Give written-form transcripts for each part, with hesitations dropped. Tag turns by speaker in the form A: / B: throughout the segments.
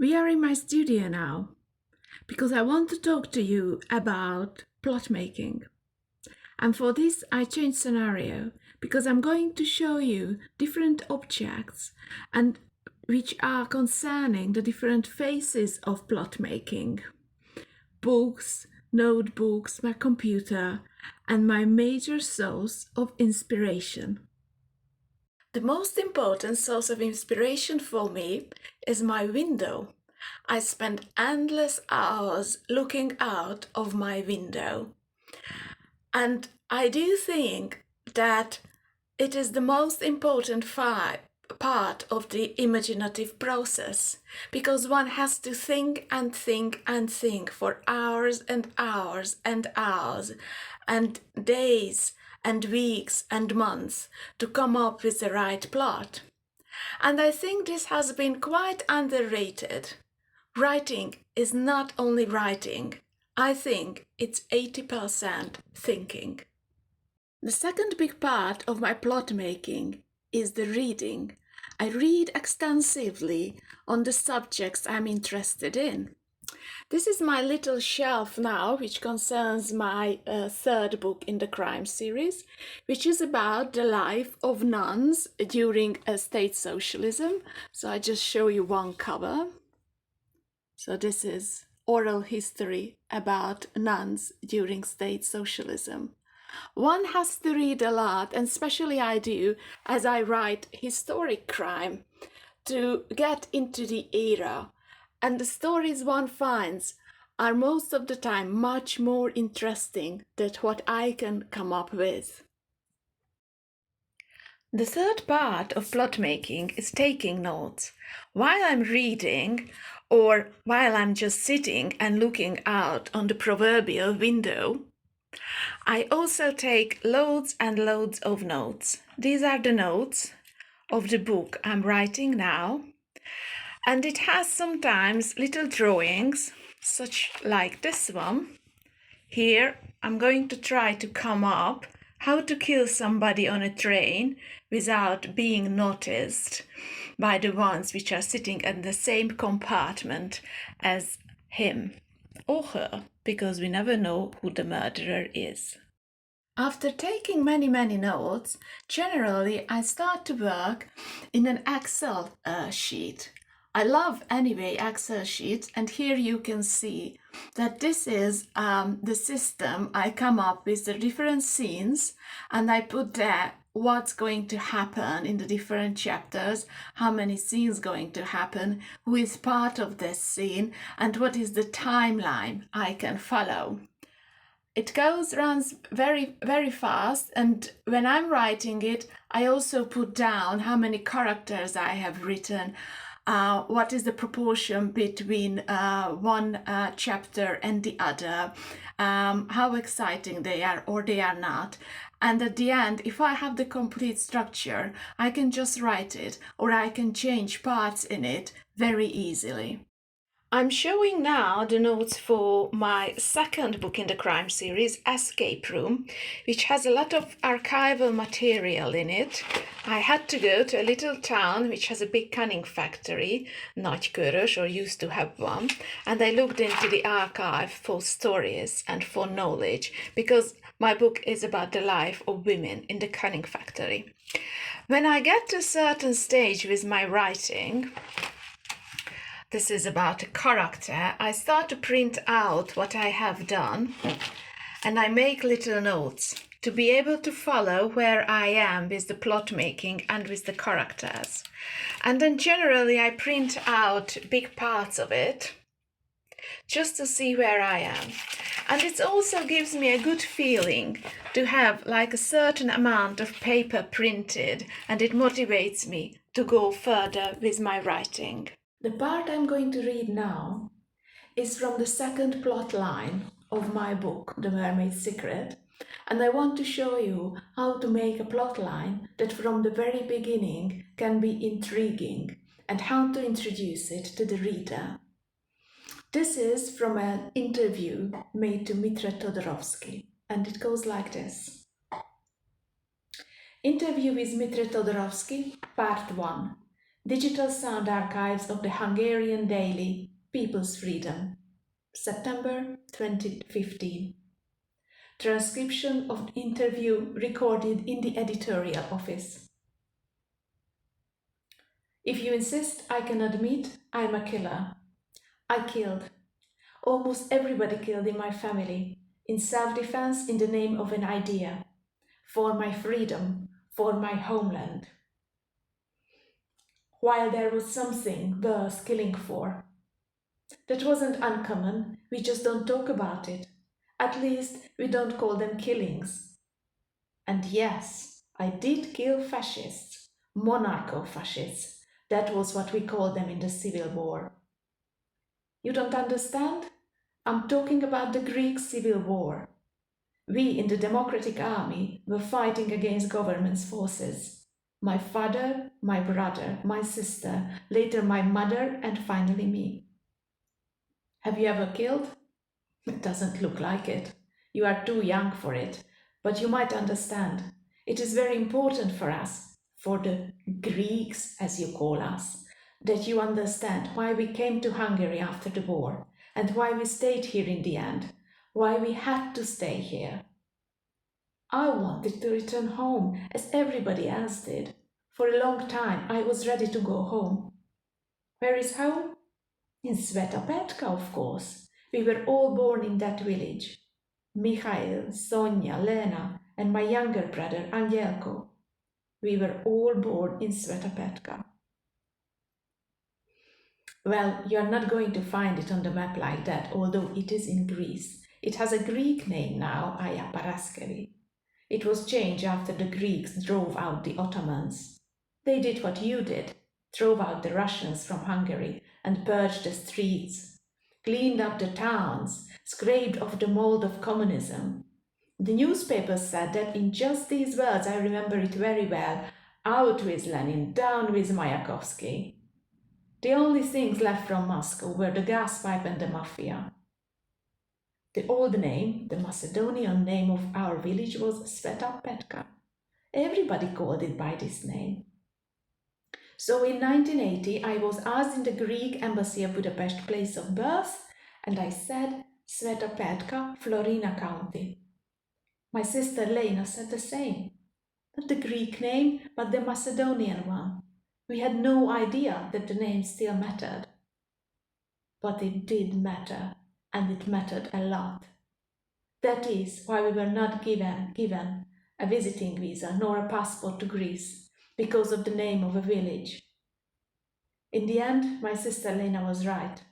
A: We are in my studio now because I want to talk to you about plot making. And for this, I changed scenario because I'm going to show you different objects and which are concerning the different phases of plot making. Books, notebooks, my computer, and my major source of inspiration. The most important source of inspiration for me is my window. I spend endless hours looking out of my window. And I do think that it is the most important part of the imaginative process, because one has to think and think and think for hours and hours and hours and days and weeks and months to come up with the right plot. And I think this has been quite underrated. Writing is not only writing. I think it's 80% thinking. The second big part of my plot making is the reading. I read extensively on the subjects I'm interested in. This is my little shelf now, which concerns my third book in the crime series, which is about the life of nuns during state socialism. So I just show you one cover. So this is oral history about nuns during state socialism. One has to read a lot, and especially I do, as I write historic crime, to get into the era. And the stories one finds are most of the time much more interesting than what I can come up with. The third part of plot making is taking notes. While I'm reading, or while I'm just sitting and looking out on the proverbial window, I also take loads and loads of notes. These are the notes of the book I'm writing now. And it has sometimes little drawings, such like this one. Here, I'm going to try to come up how to kill somebody on a train without being noticed by the ones which are sitting in the same compartment as him or her, because we never know who the murderer is. After taking many notes, generally I start to work in an Excel sheet. I love anyway Excel sheets, and here you can see that this is the system I come up with the different scenes, and I put there what's going to happen in the different chapters, how many scenes going to happen, who is part of this scene, and what is the timeline I can follow. It runs very fast, and when I'm writing it, I also put down how many characters I have written, what is the proportion between one chapter and the other, how exciting they are or they are not. And at the end, if I have the complete structure, I can just write it, or I can change parts in it very easily. I'm showing now the notes for my second book in the crime series, Escape Room, which has a lot of archival material in it. I had to go to a little town which has a big canning factory, Nagykörös, or used to have one, and I looked into the archive for stories and for knowledge, because my book is about the life of women in the canning factory. When I get to a certain stage with my writing, this is about a character, I start to print out what I have done, and I make little notes to be able to follow where I am with the plot making and with the characters. And then generally I print out big parts of it just to see where I am. And it also gives me a good feeling to have like a certain amount of paper printed, and it motivates me to go further with my writing. The part I'm going to read now is from the second plot line of my book, The Mermaid's Secret, and I want to show you how to make a plot line that from the very beginning can be intriguing, and how to introduce it to the reader. This is from an interview made to Mitra Todorovsky, and it goes like this. Interview with Mitra Todorovsky, Part 1. Digital sound archives of the Hungarian daily People's Freedom, September 2015. Transcription of interview recorded in the editorial office. If you insist, I can admit I'm a killer. I killed. Almost everybody killed in my family, in self-defense in the name of an idea, for my freedom, for my homeland. While there was something worth killing for. That wasn't uncommon, we just don't talk about it. At least we don't call them killings. And yes, I did kill fascists, monarcho-fascists. That was what we called them in the Civil War. You don't understand? I'm talking about the Greek Civil War. We in the Democratic Army were fighting against government's forces. My father, my brother, my sister, later my mother, and finally me. Have you ever killed? It doesn't look like it. You are too young for it, but you might understand. It is very important for us, for the Greeks, as you call us, that you understand why we came to Hungary after the war, and why we stayed here in the end, why we had to stay here. I wanted to return home, as everybody else did. For a long time, I was ready to go home. Where is home? In Svetopetka, of course. We were all born in that village. Mikhail, Sonia, Lena, and my younger brother, Angelko. We were all born in Svetopetka. Well, you are not going to find it on the map like that, although it is in Greece. It has a Greek name now, Aya Paraskevi. It was changed after the Greeks drove out the Ottomans. They did what you did, drove out the Russians from Hungary and purged the streets, cleaned up the towns, scraped off the mold of communism. The newspapers said that in just these words, I remember it very well, out with Lenin, down with Mayakovsky. The only things left from Moscow were the gas pipe and the mafia. The old name, the Macedonian name of our village was Svetopetka. Everybody called it by this name. So in 1980, I was asked in the Greek embassy of Budapest place of birth, and I said Svetopetka, Florina County. My sister Lena said the same. Not the Greek name, but the Macedonian one. We had no idea that the name still mattered. But it did matter, and it mattered a lot. That is why we were not given a visiting visa nor a passport to Greece, because of the name of a village. In the end, my sister Lena was right.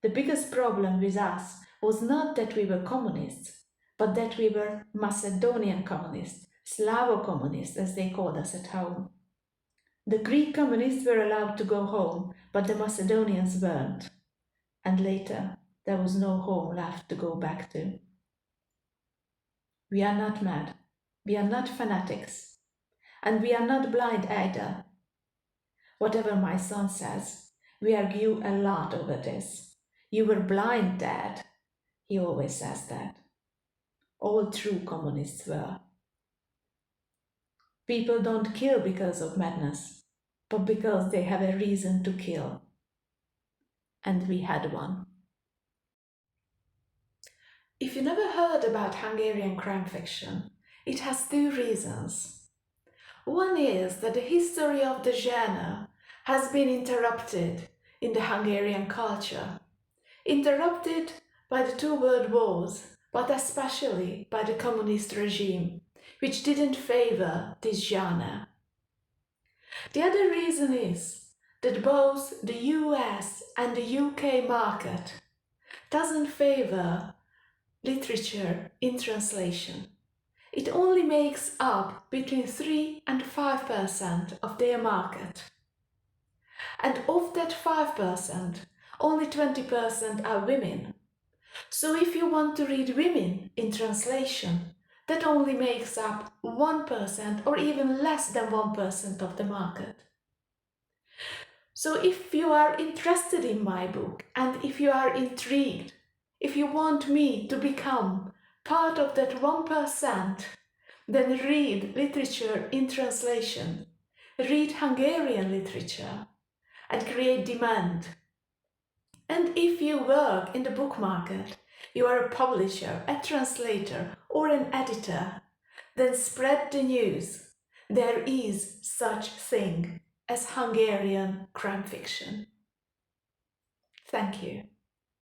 A: The biggest problem with us was not that we were communists, but that we were Macedonian communists, Slavo communists, as they called us at home. The Greek communists were allowed to go home, but the Macedonians weren't. And later, there was no home left to go back to. We are not mad. We are not fanatics. And we are not blind either. Whatever my son says, we argue a lot over this. You were blind, Dad. He always says that. All true communists were. People don't kill because of madness, but because they have a reason to kill. And we had one. If you never heard about Hungarian crime fiction, it has two reasons. One is that the history of the genre has been interrupted in the Hungarian culture. Interrupted by the two world wars, but especially by the communist regime, which didn't favor this genre. The other reason is that both the US and the UK market doesn't favor literature in translation. It only makes up between 3 and 5% of their market. And of that 5%, only 20% are women. So if you want to read women in translation, that only makes up 1% or even less than 1% of the market. So if you are interested in my book and if you are intrigued, if you want me to become part of that 1%, then read literature in translation. Read Hungarian literature. and create demand. And if you work in the book market, you are a publisher, a translator, or an editor, then spread the news. There is such thing as Hungarian crime fiction. Thank you.